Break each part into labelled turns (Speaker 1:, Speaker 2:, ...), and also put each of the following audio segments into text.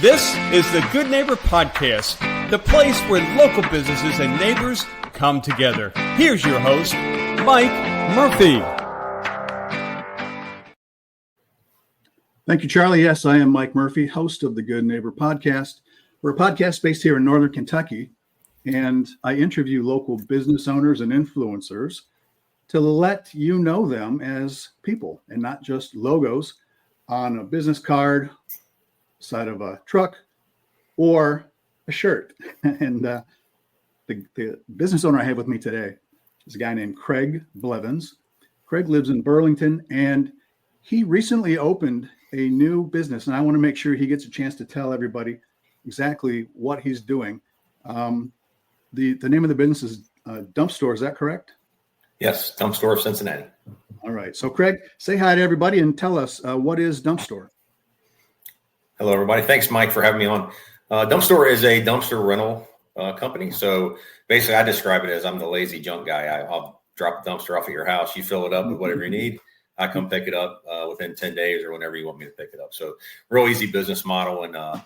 Speaker 1: This is the Good Neighbor Podcast, the place where local businesses and neighbors come together. Here's your host, Mike Murphy.
Speaker 2: Thank you, Charlie. Yes, I am Mike Murphy, host of the Good Neighbor Podcast. We're a podcast based here in Northern Kentucky, and I interview local business owners and influencers to let you know them as people and not just logos on a business card, side of a truck, or a shirt. And the business owner I have with me today is a guy named Craig Blevins. Craig lives in Burlington, and he recently opened a new business, and I want to make sure he gets a chance to tell everybody exactly what he's doing. The name of the business is DumpStor. Is that correct?
Speaker 3: Yes, DumpStor of Cincinnati.
Speaker 2: All right. So, Craig, say hi to everybody and tell us what is DumpStor?
Speaker 3: Hello, everybody. Thanks, Mike, for having me on. DumpStor is a dumpster rental company. So basically, I describe it as I'm the lazy junk guy. I'll drop the dumpster off at your house. You fill it up with whatever you need. I come pick it up within 10 days or whenever you want me to pick it up. So real easy business model, and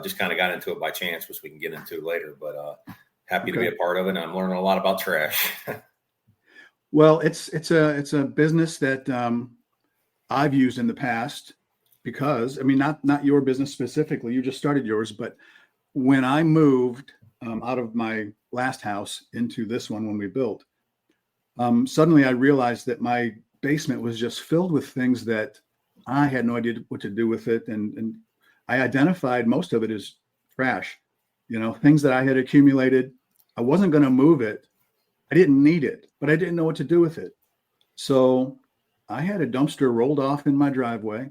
Speaker 3: just kind of got into it by chance, which we can get into later. But happy to be a part of it. And I'm learning a lot about trash.
Speaker 2: Well, it's a business that I've used in the past. Because, I mean, not your business specifically, you just started yours, but when I moved out of my last house into this one when we built, suddenly I realized that my basement was just filled with things that I had no idea what to do with it. And I identified most of it as trash, things that I had accumulated. I wasn't going to move it. I didn't need it, but I didn't know what to do with it. So I had a dumpster rolled off in my driveway.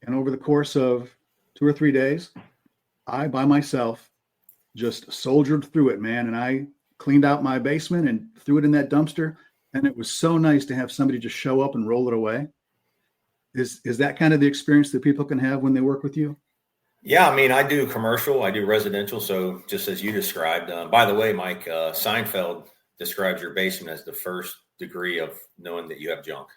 Speaker 2: And over the course of 2 or 3 days, I, by myself, just soldiered through it, man. And I cleaned out my basement and threw it in that dumpster. And it was so nice to have somebody just show up and roll it away. Is that kind of the experience that people can have when they work with you?
Speaker 3: Yeah, I mean, I do commercial, I do residential. So just as you described, by the way, Mike, Seinfeld describes your basement as the first degree of knowing that you have junk.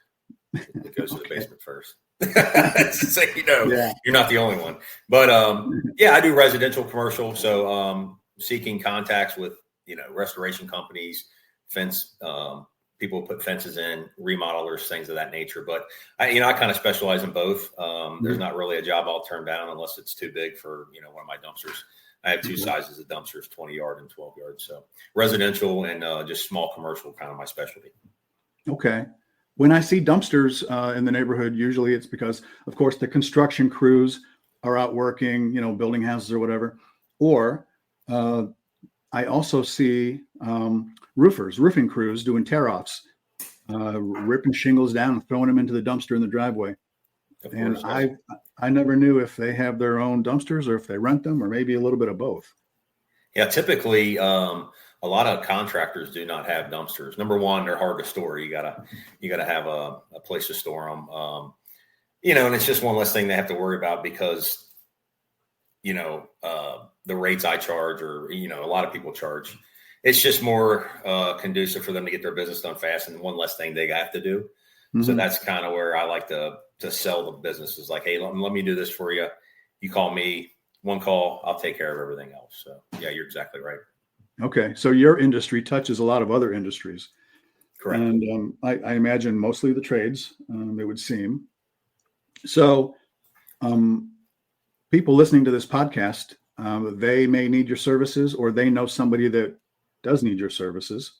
Speaker 3: It goes to the basement first. So You're not the only one. But I do residential commercial. So seeking contacts with restoration companies, fence people put fences in, remodelers, things of that nature. But I kind of specialize in both. There's not really a job I'll turn down unless it's too big for one of my dumpsters. I have two sizes of dumpsters, 20 yard and 12 yard. So residential and just small commercial, kind of my specialty.
Speaker 2: Okay. When I see dumpsters in the neighborhood, usually it's because, of course, the construction crews are out working, building houses or whatever. Or I also see roofing crews doing tear-offs, ripping shingles down and throwing them into the dumpster in the driveway. And I never knew if they have their own dumpsters or if they rent them or maybe a little bit of both. Yeah,
Speaker 3: typically a lot of contractors do not have dumpsters. Number one, they're hard to store. You gotta have a place to store them. And it's just one less thing they have to worry about because, the rates I charge or, a lot of people charge. It's just more conducive for them to get their business done fast and one less thing they have to do. Mm-hmm. So that's kind of where I like to sell the businesses. Like, hey, let me do this for you. You call me, one call, I'll take care of everything else. So yeah, you're exactly right.
Speaker 2: Okay. So your industry touches a lot of other industries.
Speaker 3: Correct.
Speaker 2: And I imagine mostly the trades, it would seem. So people listening to this podcast, they may need your services or they know somebody that does need your services.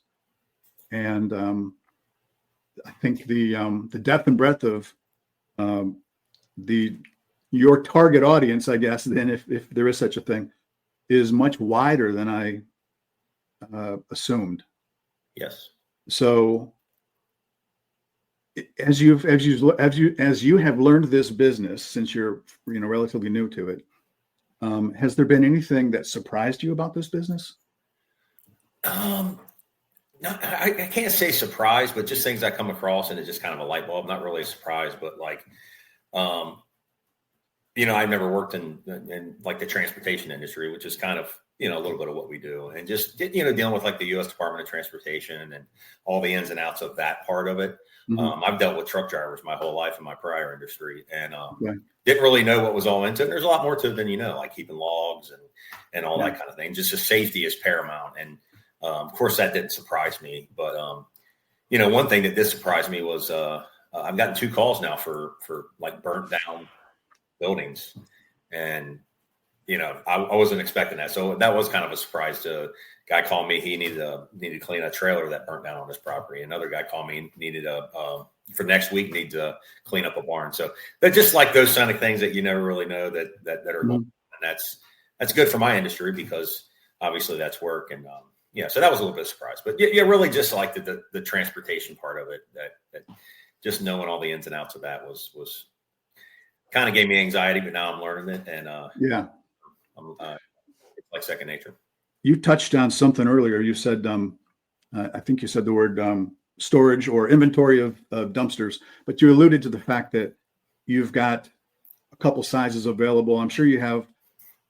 Speaker 2: And I think the depth and breadth of your target audience, I guess, then if there is such a thing, is much wider than I assumed.
Speaker 3: Yes.
Speaker 2: So as you have learned this business since you're relatively new to it, has there been anything that surprised you about this business?
Speaker 3: No, I can't say surprise, but just things I come across and it's just kind of a light bulb. Not really a surprise, but like, I've never worked in like the transportation industry, which is kind of a little bit of what we do, and just, dealing with like the U.S. Department of Transportation and all the ins and outs of that part of it.
Speaker 2: Mm-hmm.
Speaker 3: I've dealt with truck drivers my whole life in my prior industry, and
Speaker 2: Right.
Speaker 3: didn't really know what was all into it. There's a lot more to it than like keeping logs and all
Speaker 2: Yeah.
Speaker 3: that kind of thing. Just the safety is paramount, and of course that didn't surprise me. But one thing that did surprise me was I've gotten 2 calls now for like burnt down buildings, and I wasn't expecting that. So that was kind of a surprise. To guy called me, he needed to clean a trailer that burnt down on his property. Another guy called me, needed for next week, need to clean up a barn. So they're just like those kind of things that you never really know that are going on. And that's good for my industry, because obviously that's work. And so that was a little bit of a surprise, but really just like the transportation part of it, that just knowing all the ins and outs of that was kind of gave me anxiety, but now I'm learning it. And it's like second nature.
Speaker 2: You touched on something earlier. You said, I think you said the word storage or inventory of dumpsters, but you alluded to the fact that you've got a couple sizes available. I'm sure you have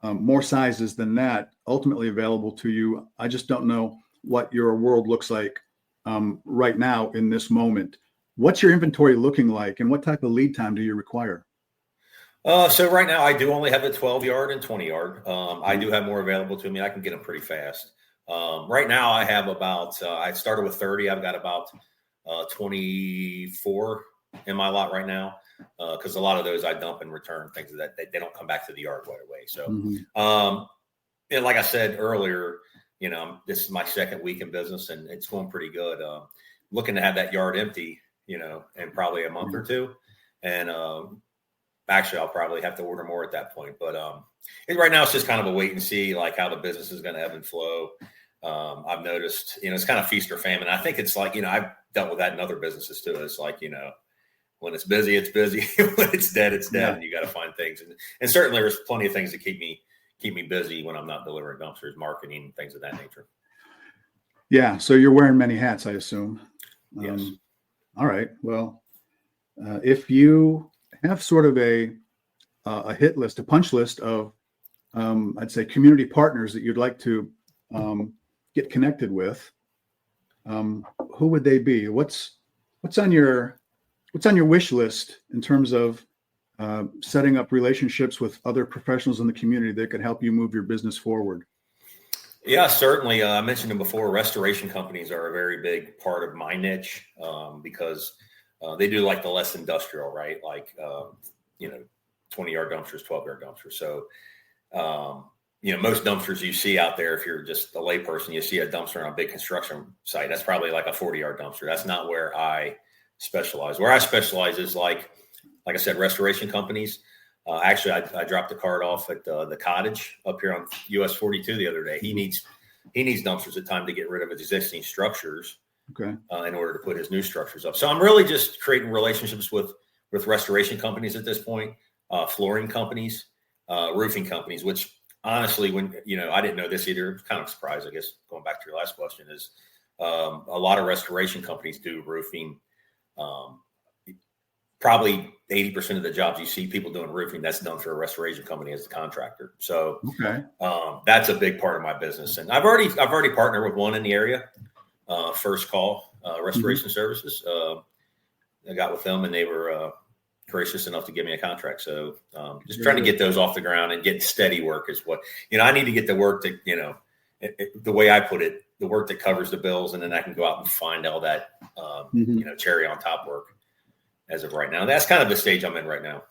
Speaker 2: more sizes than that ultimately available to you. I just don't know what your world looks like right now in this moment. What's your inventory looking like, and what type of lead time do you require?
Speaker 3: So right now I do only have the 12-yard and 20-yard. I do have more available to me. I can get them pretty fast. Right now I have about, I started with 30. I've got about 24 in my lot right now, because a lot of those I dump and return, things that they don't come back to the yard right away. So, and like I said earlier, this is my second week in business, and it's going pretty good. Looking to have that yard empty, in probably a month or two. And actually, I'll probably have to order more at that point. But right now, it's just kind of a wait and see, like how the business is going to ebb and flow. I've noticed, it's kind of feast or famine. I think it's like, I've dealt with that in other businesses too. It's like, when it's busy, it's busy. When it's dead, it's dead. Yeah. And you got to find things. And certainly there's plenty of things that keep me busy when I'm not delivering dumpsters, marketing, things of that nature.
Speaker 2: Yeah. So you're wearing many hats, I assume.
Speaker 3: Yes.
Speaker 2: All right. Well, if you have sort of a hit list, a punch list of, I'd say, community partners that you'd like to get connected with, who would they be? What's on your wish list in terms of setting up relationships with other professionals in the community that could help you move your business forward?
Speaker 3: Yeah, certainly. I mentioned them before. Restoration companies are a very big part of my niche, because they do like the less industrial, right? Like, 20-yard dumpsters, 12-yard dumpsters. So, most dumpsters you see out there, if you're just a layperson, you see a dumpster on a big construction site. That's probably like a 40-yard dumpster. That's not where I specialize. Where I specialize is like I said, restoration companies. Actually, I dropped the cart off at the cottage up here on US 42 the other day. He needs dumpsters at time to get rid of existing structures.
Speaker 2: Okay.
Speaker 3: In order to put his new structures up. So I'm really just creating relationships with restoration companies at this point, flooring companies, roofing companies, which honestly, when, I didn't know this either. Kind of surprised, I guess, going back to your last question, is a lot of restoration companies do roofing. Probably 80% of the jobs you see people doing roofing, that's done through a restoration company as a contractor. So that's a big part of my business. And I've already partnered with one in the area. First Call Restoration Services. I got with them, and they were gracious enough to give me a contract. So just trying to get those off the ground and get steady work is what, I need to get the work that, the way I put it, the work that covers the bills, and then I can go out and find all that, cherry on top work as of right now. That's kind of the stage I'm in right now.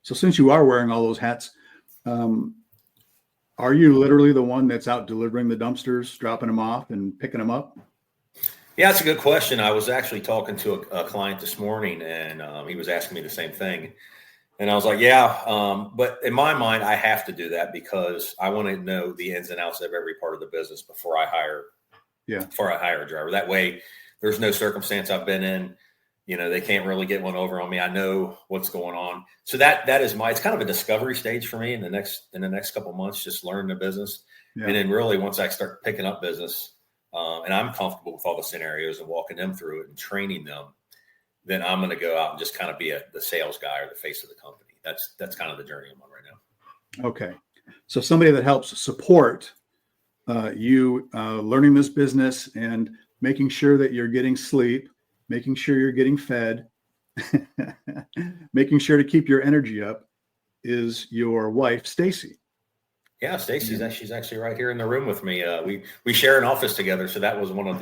Speaker 2: So since you are wearing all those hats, are you literally the one that's out delivering the dumpsters, dropping them off and picking them up?
Speaker 3: Yeah, that's a good question. I was actually talking to a client this morning, and he was asking me the same thing. And I was like, but in my mind, I have to do that because I want to know the ins and outs of every part of the business before I hire a driver. That way, there's no circumstance I've been in. They can't really get one over on me. I know what's going on. So that is it's kind of a discovery stage for me in the next couple of months, just learn the business. Yeah. And then really once I start picking up business, and I'm comfortable with all the scenarios and walking them through it and training them, then I'm going to go out and just kind of be the sales guy or the face of the company. That's kind of the journey I'm on right now.
Speaker 2: Okay. So somebody that helps support you learning this business and making sure that you're getting sleep, making sure you're getting fed, making sure to keep your energy up is your wife, Stacy.
Speaker 3: Yeah, Stacy's she's actually right here in the room with me. We share an office together, so that was one of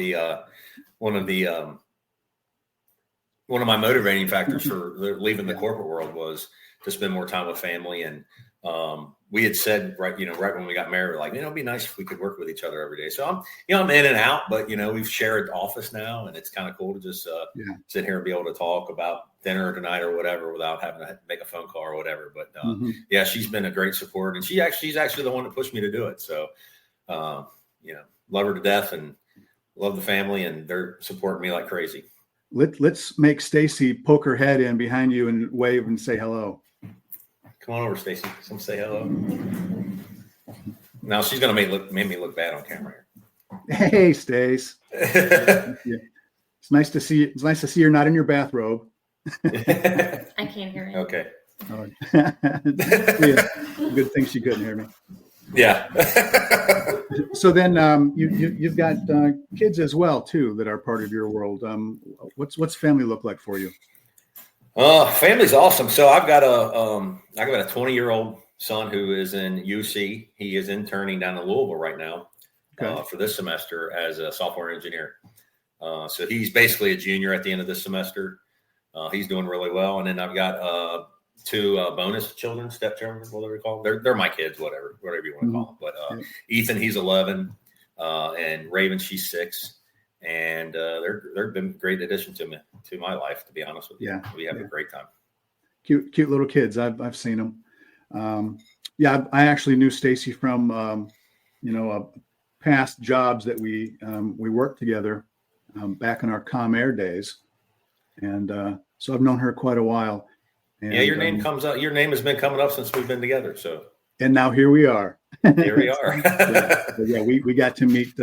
Speaker 3: my motivating factors for leaving the corporate world was to spend more time with family. And we had said right when we got married, we're like, it'd be nice if we could work with each other every day. So I'm in and out, but we've shared office now, and it's kind of cool to just sit here and be able to talk about dinner tonight or whatever without having to make a phone call or whatever. But yeah, she's been a great support, and she's actually the one that pushed me to do it. So love her to death and love the family, and they're supporting me like crazy.
Speaker 2: Let's make Stacy poke her head in behind you and wave and say hello.
Speaker 3: Come on over, Stacy. Come say hello. Now she's gonna make me look bad on camera
Speaker 2: here. Hey, Stace. It's nice to see you. It's nice to see you're not in your bathrobe.
Speaker 4: I can't hear it.
Speaker 3: Okay.
Speaker 2: Yeah. Good thing she couldn't hear me.
Speaker 3: Yeah.
Speaker 2: So then you've got kids as well too that are part of your world. What's family look like for you?
Speaker 3: Family's awesome. So I've got a 20-year-old son who is in UC. He is interning down in Louisville right now for this semester as a software engineer. So he's basically a junior at the end of this semester. He's doing really well. And then I've got two bonus children, stepchildren, whatever you call them. They're my kids, whatever you want to call them. But Ethan, he's 11, and Raven, she's 6. And they've been a great addition to my life, to be honest with you.
Speaker 2: Yeah,
Speaker 3: we have a great time.
Speaker 2: Cute little kids. I've seen them. I actually knew Stacy from past jobs that we worked together back in our Com-Air days, and so I've known her quite a while. And,
Speaker 3: your name comes up. Your name has been coming up since we've been together. So.
Speaker 2: And now here we are.
Speaker 3: Here we are.
Speaker 2: We got to meet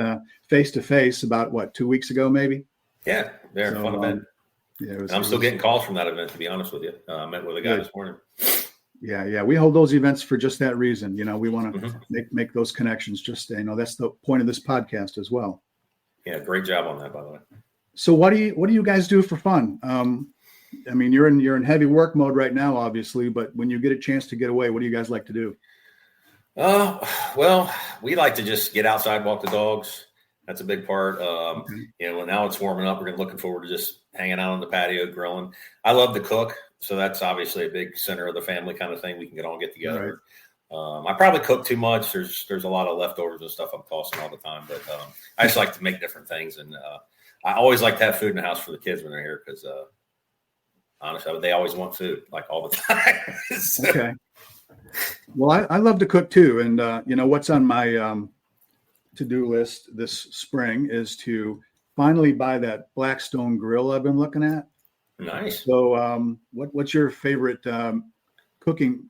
Speaker 2: face to face about 2 weeks ago, maybe.
Speaker 3: Yeah, very fun event.
Speaker 2: Yeah,
Speaker 3: I'm still getting calls from that event, to be honest with you. I met with a guy this morning.
Speaker 2: Yeah. We hold those events for just that reason. We want to make those connections. Just that's the point of this podcast as well.
Speaker 3: Yeah, great job on that, by the way.
Speaker 2: So what do you guys do for fun? You're in heavy work mode right now, obviously, but when you get a chance to get away, what do you guys like to do?
Speaker 3: Well, we like to just get outside, walk the dogs. That's a big part. Now it's warming up. We're looking forward to just hanging out on the patio, grilling. I love to cook. So that's obviously a big center of the family kind of thing. We can all get together. Right. I probably cook too much. There's a lot of leftovers and stuff I'm tossing all the time, but I just like to make different things. And I always like to have food in the house for the kids when they're here because honestly, they always want food like all the time. So.
Speaker 2: Okay. Well, I love to cook too. And, what's on my to-do list this spring is to finally buy that Blackstone grill I've been looking at.
Speaker 3: Nice.
Speaker 2: So what's your favorite cooking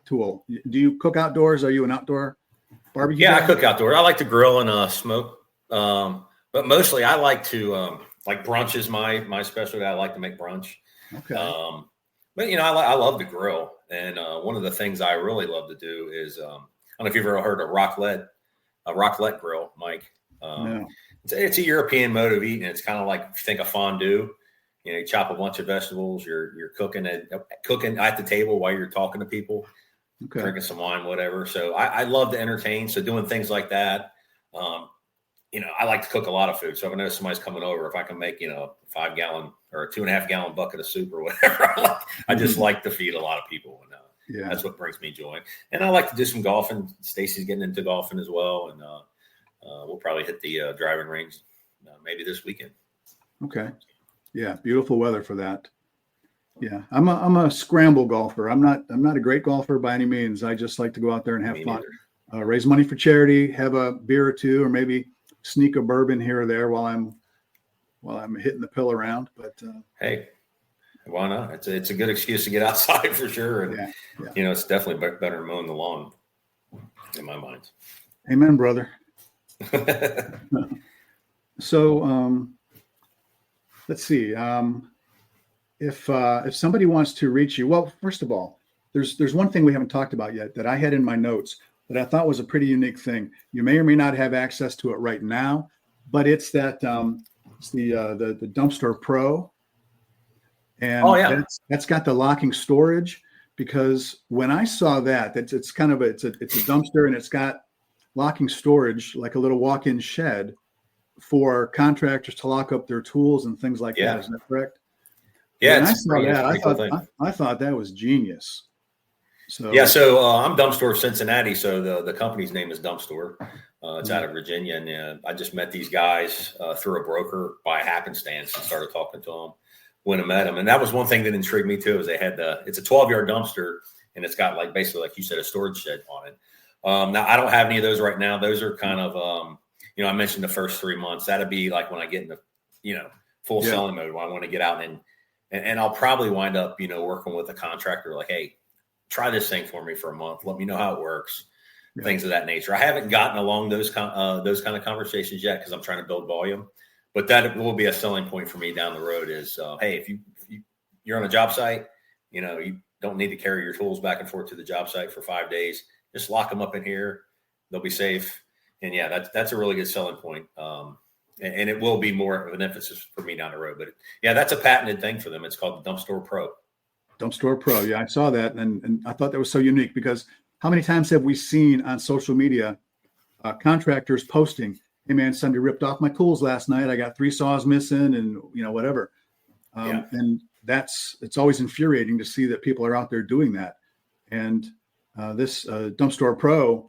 Speaker 2: tool? Do you cook outdoors? Are you an outdoor barbecue guy?
Speaker 3: I cook outdoors. I like to grill and smoke. But mostly I like to like brunch is my specialty. I like to make brunch.
Speaker 2: Okay.
Speaker 3: But I love to grill. And one of the things I really love to do is I don't know if you've ever heard of a raclette grill, Mike.
Speaker 2: No.
Speaker 3: It's a European mode of eating. It's kind of like if you think of fondue. You chop a bunch of vegetables. You're cooking at the table while you're talking to people, drinking some wine, whatever. So I love to entertain. So doing things like that. I like to cook a lot of food. So if I know somebody's coming over, if I can make, a 5-gallon or a 2.5-gallon bucket of soup or whatever, I just like to feed a lot of people. And that's what brings me joy. And I like to do some golfing. Stacy's getting into golfing as well. And we'll probably hit the driving range maybe this weekend.
Speaker 2: Okay. Yeah. Beautiful weather for that. Yeah. I'm a scramble golfer. I'm not a great golfer by any means. I just like to go out there and have fun, raise money for charity, have a beer or two, or maybe sneak a bourbon here or there while I'm hitting the pill around. But
Speaker 3: hey, why not? It's a good excuse to get outside for sure. And it's definitely better than mowing the lawn in my mind.
Speaker 2: Amen, brother. So let's see. If somebody wants to reach you, well, first of all, there's one thing we haven't talked about yet that I had in my notes that I thought was a pretty unique thing. You may or may not have access to it right now, but it's that it's the DumpStor Pro, and that's got the locking storage. Because when I saw that, it's a dumpster, and it's got locking storage like a little walk-in shed for contractors to lock up their tools and things like that. Is that correct?
Speaker 3: Yeah,
Speaker 2: when I saw that, I thought that was genius. So
Speaker 3: I'm DumpStor of Cincinnati. So the company's name is DumpStor. It's out of Virginia, and I just met these guys through a broker by happenstance and started talking to them when I met them. And that was one thing that intrigued me too, is they had it's a 12-yard dumpster, and it's got basically like you said, a storage shed on it. Now I don't have any of those right now. Those are kind of I mentioned the first 3 months. That'd be like when I get into full selling mode, when I want to get out and I'll probably wind up working with a contractor like, hey, try this thing for me for a month. Let me know how it works. Things of that nature. I haven't gotten along those kind of conversations yet because I'm trying to build volume. But that will be a selling point for me down the road is, hey, if you're on a job site, you don't need to carry your tools back and forth to the job site for 5 days. Just lock them up in here. They'll be safe. And that's a really good selling point. And it will be more of an emphasis for me down the road. But that's a patented thing for them. It's called the DumpStor Pro.
Speaker 2: DumpStor Pro. Yeah, I saw that. And I thought that was so unique because how many times have we seen on social media contractors posting, hey man, somebody ripped off my tools last night. I got 3 saws missing and whatever. And it's always infuriating to see that people are out there doing that. And this DumpStor Pro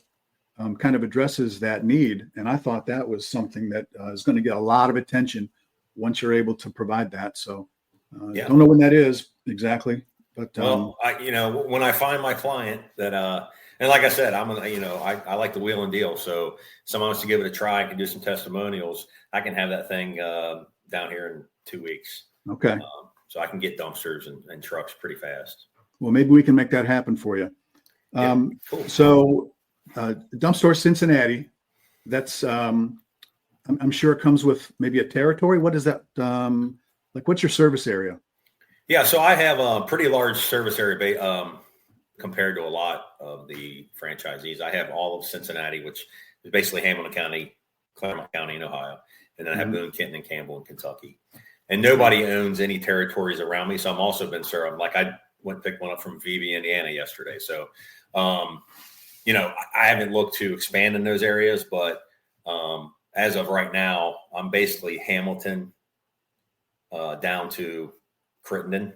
Speaker 2: kind of addresses that need. And I thought that was something that is going to get a lot of attention once you're able to provide that. So don't know when that is exactly, but
Speaker 3: when I find my client that and like I said, I'm I like the wheel and deal. So someone wants to give it a try, I can do some testimonials. I can have that thing down here in 2 weeks.
Speaker 2: Okay.
Speaker 3: So I can get dumpsters and trucks pretty fast.
Speaker 2: Well, maybe we can make that happen for you. Cool. So DumpStor Cincinnati, that's I'm sure it comes with maybe a territory. What is that? What's your service area?
Speaker 3: Yeah, so I have a pretty large service area compared to a lot of the franchisees. I have all of Cincinnati, which is basically Hamilton County, Claremont County in Ohio. And then I have Boone, Kenton, and Campbell in Kentucky. And nobody owns any territories around me. So I'm also been served. Like I went and picked one up from Vivi, Indiana yesterday. So, I haven't looked to expand in those areas, but as of right now, I'm basically Hamilton down to Crittenden.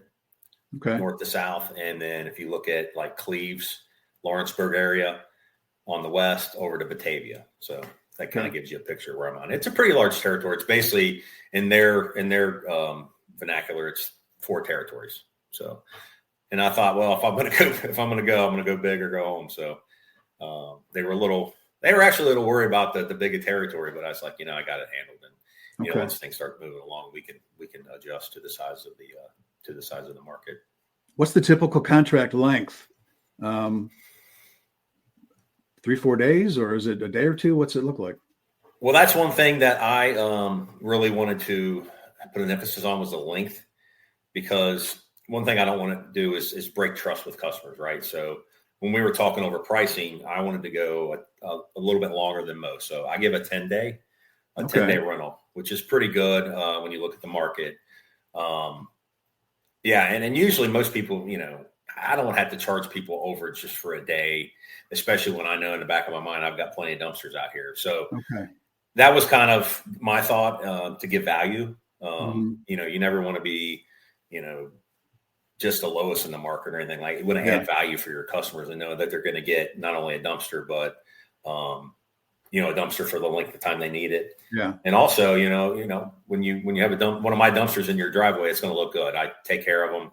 Speaker 3: Okay. North to south. And then if you look at like Cleves, Lawrenceburg area on the west over to Batavia. So that kind of gives you a picture of where I'm on. It's a pretty large territory. It's basically in their vernacular, it's 4 territories. So, and I thought, well, if I'm going to go, I'm going to go big or go home. So they were actually a little worried about the bigger territory, but I was like, I got it handled. And, once things start moving along, we can adjust to the size of the market.
Speaker 2: What's the typical contract length? 3-4 days, or is it a day or two? What's it look like?
Speaker 3: Well, that's one thing that I really wanted to put an emphasis on was the length, because one thing I don't want to do is break trust with customers, right? So when we were talking over pricing, I wanted to go a little bit longer than most. So I give a 10-day rental, which is pretty good when you look at the market. And usually most people, I don't have to charge people over just for a day, especially when I know in the back of my mind I've got plenty of dumpsters out here. So that was kind of my thought to give value. You never want to be, just the lowest in the market or anything. Like you want to add value for your customers and know that they're going to get not only a dumpster, but a dumpster for the length of time they need it. Yeah. And also, when you have one of my dumpsters in your driveway, it's going to look good. I take care of them.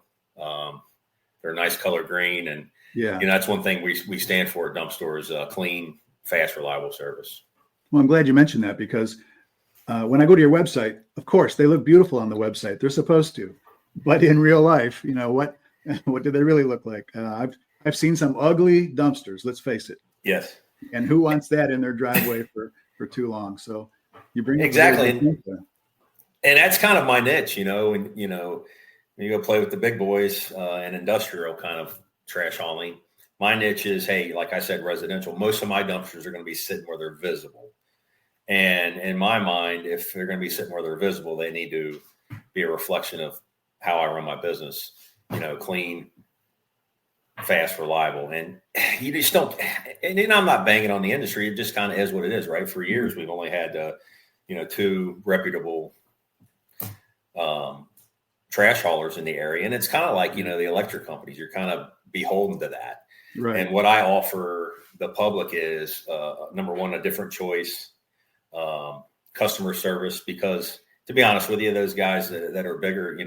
Speaker 3: They're a nice color green. And, that's one thing we stand for at DumpStor is clean, fast, reliable service.
Speaker 2: Well, I'm glad you mentioned that because when I go to your website, of course, they look beautiful on the website. They're supposed to. But in real life, what do they really look like? I've seen some ugly dumpsters, let's face it.
Speaker 3: Yes.
Speaker 2: And who wants that in their driveway for too long? So you bring
Speaker 3: exactly, and that's kind of my niche, when you go play with the big boys and industrial kind of trash hauling. My niche is, hey, like I said, residential. Most of my dumpsters are going to be sitting where they're visible. And in my mind, if they're going to be sitting where they're visible, they need to be a reflection of how I run my business, clean, fast, reliable. And you just don't, and I'm not banging on the industry. It just kind of is what it is, right? For years, we've only had, 2 reputable trash haulers in the area. And it's kind of like, the electric companies, you're kind of beholden to that.
Speaker 2: Right.
Speaker 3: And what I offer the public is, number one, a different choice, customer service, because to be honest with you, those guys that are bigger,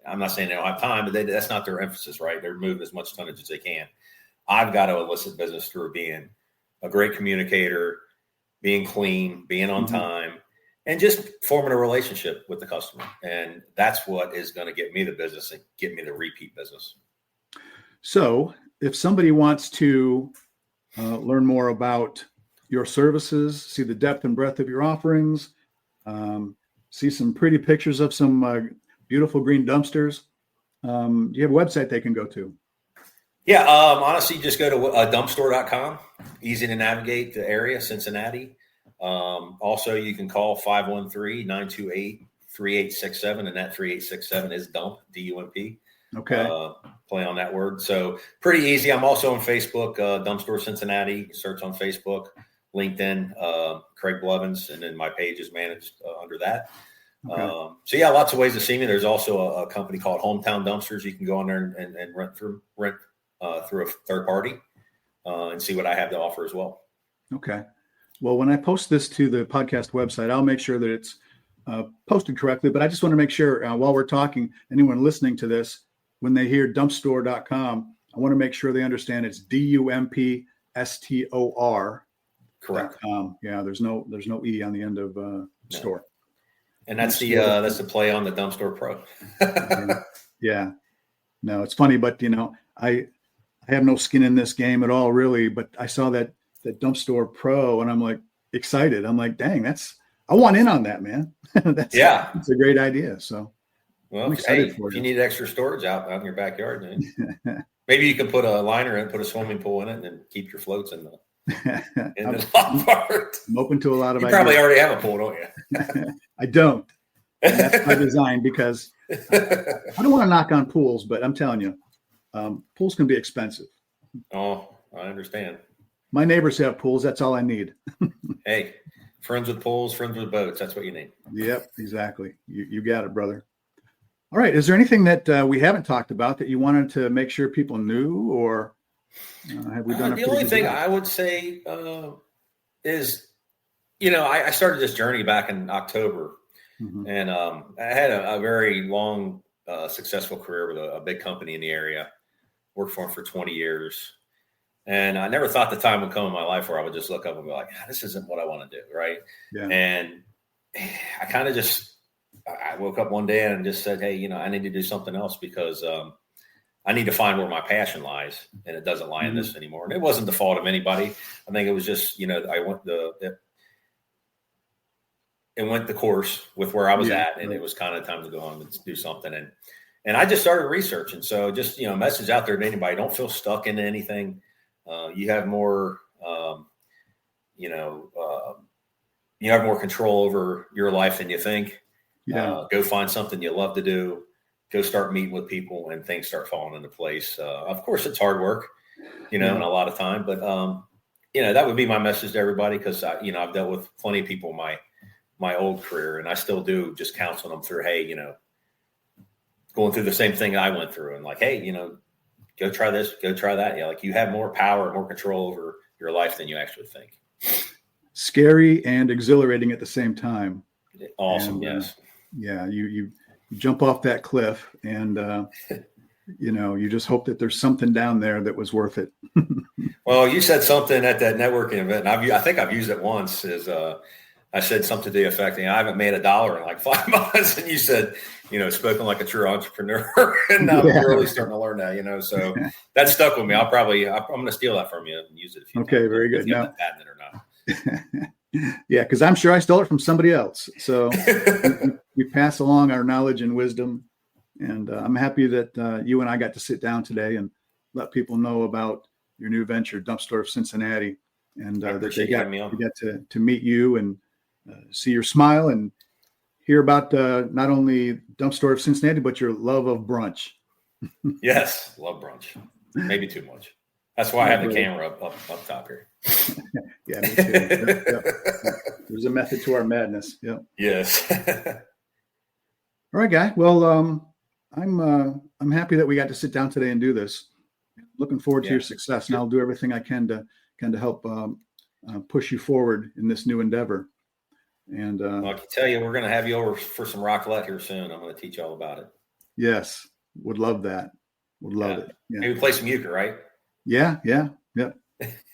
Speaker 3: I'm not saying they don't have time, but that's not their emphasis, right? They're moving as much tonnage as they can. I've got to elicit business through being a great communicator, being clean, being on time, and just forming a relationship with the customer. And that's what is going to get me the business and get me the repeat business.
Speaker 2: So if somebody wants to learn more about your services, see the depth and breadth of your offerings, see some pretty pictures of some beautiful green dumpsters, do you have a website they can go to?
Speaker 3: Yeah, honestly, just go to DumpStor.com. Easy to navigate the area, Cincinnati. Also, you can call 513-928-3867, and that 3867 is dump, D-U-M-P.
Speaker 2: Okay.
Speaker 3: Play on that word. So pretty easy. I'm also on Facebook, DumpStor Cincinnati. Search on Facebook, LinkedIn, Craig Blevins, and then my page is managed under that. Okay. So yeah, lots of ways to see me. There's also a company called Hometown Dumpsters. You can go on there and rent through a third party and see what I have to offer as well. Okay.
Speaker 2: Well, when I post this to the podcast website, I'll make sure that it's posted correctly. But I just want to make sure while we're talking, anyone listening to this, when they hear dumpstor.com, I want to make sure they understand it's DUMPSTOR.
Speaker 3: Correct.
Speaker 2: Yeah, there's no E on the end of store.
Speaker 3: And that's the play on the DumpStor Pro.
Speaker 2: Yeah. No, it's funny, but I have no skin in this game at all, really. But I saw that DumpStor Pro, and I'm like excited. I'm like, dang, I want in on that, man. It's a great idea. So,
Speaker 3: well, if you need extra storage out in your backyard, then maybe you can put a liner in, put a swimming pool in it, and then keep your floats in the top part.
Speaker 2: I'm open to a lot of
Speaker 3: you
Speaker 2: ideas.
Speaker 3: Probably already have a pool, don't you?
Speaker 2: I don't. And that's by design, because I don't want to knock on pools, but I'm telling you, pools can be expensive.
Speaker 3: Oh, I understand.
Speaker 2: My neighbors have pools. That's all I need.
Speaker 3: Hey, friends with pools, friends with boats. That's what you need.
Speaker 2: Yep, exactly. You got it, brother. All right. Is there anything that we haven't talked about that you wanted to make sure people knew, or have we done?
Speaker 3: The only thing I would say is, I started this journey back in October, and I had a very long, successful career with a big company in the area. Worked for them for 20 years. And I never thought the time would come in my life where I would just look up and be like, this isn't what I want to do. Right. Yeah. And I kind of I woke up one day and just said, hey, I need to do something else, because I need to find where my passion lies, and it doesn't lie in this anymore. And it wasn't the fault of anybody. I think it was just, I went the course with where I was at, and it was kind of time to go on and do something. And I just started researching. So just, message out there to anybody, don't feel stuck into anything. You have more, you have more control over your life than you think. Yeah. Go find something you love to do. Go start meeting with people, and things start falling into place. Of course, it's hard work, and a lot of time. But that would be my message to everybody, because I've dealt with plenty of people in my old career, and I still do, just counseling them through, hey, going through the same thing I went through, and like, hey, go try this, go try that. Yeah, you have more power, more control over your life than you actually think.
Speaker 2: Scary and exhilarating at the same time.
Speaker 3: Awesome. And, yes.
Speaker 2: Yeah. You jump off that cliff, and you just hope that there's something down there that was worth it.
Speaker 3: Well, you said something at that networking event, and I think I've used it once. I said something to the effect, I haven't made $1 in like 5 months, and you said, spoken like a true entrepreneur, and now I'm really starting to learn that, so that stuck with me. I'm going to steal that from you and use it.
Speaker 2: Okay, very good.
Speaker 3: Now, patent it or not.
Speaker 2: Yeah, because I'm sure I stole it from somebody else. So we pass along our knowledge and wisdom, and I'm happy that you and I got to sit down today and let people know about new venture, DumpStor of Cincinnati, and
Speaker 3: I appreciate you having me on.
Speaker 2: We got to meet you and see your smile and hear about not only DumpStor of Cincinnati, but your love of brunch.
Speaker 3: Yes, love brunch. Maybe too much. That's why I have the camera up top here.
Speaker 2: Yeah, me too. Yep. There's a method to our madness. Yep.
Speaker 3: Yes.
Speaker 2: All right, Guy. Well, I'm happy that we got to sit down today and do this. Looking forward to your success, and I'll do everything I can to help push you forward in this new endeavor. And
Speaker 3: well, I can tell you, we're going to have you over for some raclette here soon. I'm going to teach you all about it.
Speaker 2: Yes, would love that. Would love it. Yeah.
Speaker 3: Maybe play some euchre, right?
Speaker 2: Yeah.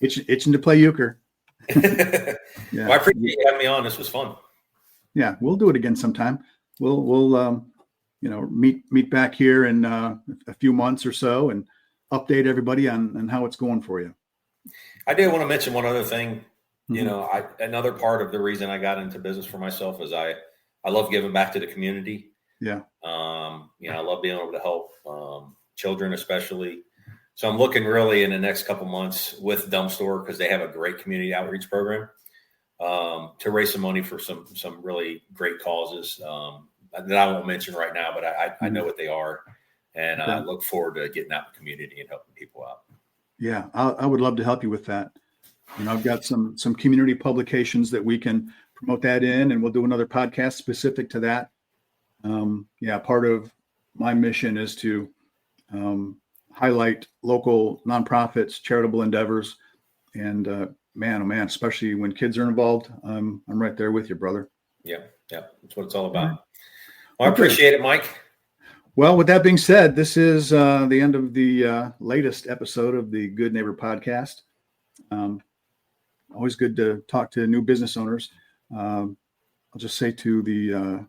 Speaker 2: Itching to play euchre.
Speaker 3: Yeah. Well, I appreciate you having me on. This was fun.
Speaker 2: Yeah, we'll do it again sometime. We'll meet back here in a few months or so and update everybody on how it's going for you.
Speaker 3: I did want to mention one other thing. Mm-hmm. Another part of the reason I got into business for myself is I love giving back to the community. Yeah. I love being able to help children, especially. So I'm looking really in the next couple months with DumpStor, because they have a great community outreach program, to raise some money for some really great causes that I won't mention right now, but I know what they are, and I look forward to getting out in the community and helping people out. Yeah,
Speaker 2: I would love to help you with that. I've got some community publications that we can promote that in, and we'll do another podcast specific to that. Part of my mission is to highlight local nonprofits, charitable endeavors, and man, oh man, especially when kids are involved, I'm right there with you, brother.
Speaker 3: Yeah, that's what it's all about. Well, I appreciate it, Mike.
Speaker 2: Well, with that being said, this is the end of the latest episode of the Good Neighbor Podcast. Always good to talk to new business owners. I'll just say to the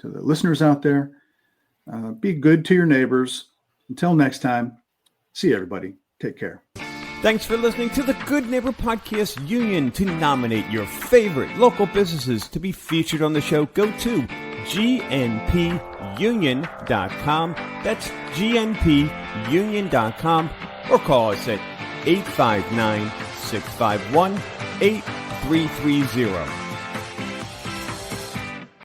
Speaker 2: listeners out there, be good to your neighbors. Until next time, see you, everybody. Take care.
Speaker 1: Thanks for listening to the Good Neighbor Podcast Union. To nominate your favorite local businesses to be featured on the show, go to gnpunion.com. That's gnpunion.com, or call us at 859-651-8330.